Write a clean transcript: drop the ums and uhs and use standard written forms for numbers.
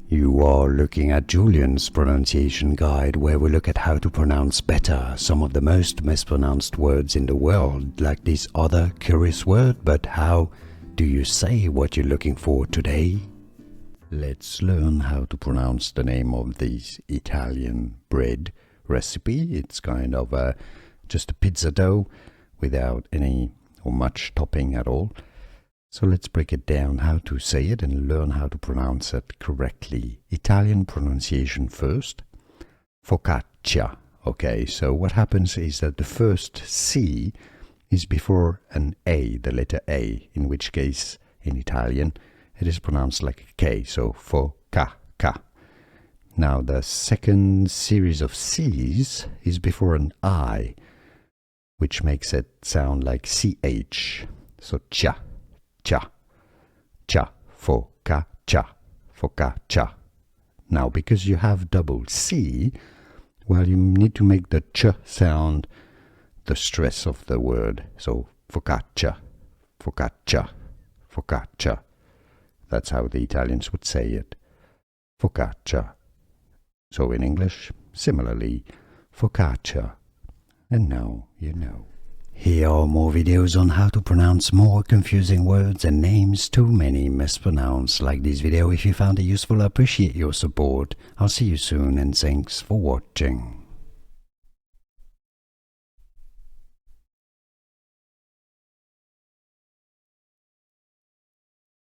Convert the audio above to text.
You are looking at Julian's pronunciation guide, where we look at how to pronounce better some of the most mispronounced words in the world, like this other curious word. But how do you say what you're looking for today? Let's learn how to pronounce the name of this Italian bread recipe. It's kind of just a pizza dough without any or much topping at all. So let's break it down how to say it and learn how to pronounce it correctly. Italian pronunciation first. Focaccia. Okay, so what happens is that the first C is before an A, the letter A, in which case in Italian it is pronounced like a K, so focaccia. Now the second series of C's is before an I, which makes it sound like CH, so cha. Cha, cha, focaccia, focaccia. Now, because you have double C, well, you need to make the ch sound the stress of the word. So, focaccia, focaccia, focaccia. That's how the Italians would say it. Focaccia. So, in English, similarly, focaccia. And now you know. Here are more videos on how to pronounce more confusing words and names too many mispronounced. Like this video if you found it useful. I appreciate your support. I'll see you soon and thanks for watching.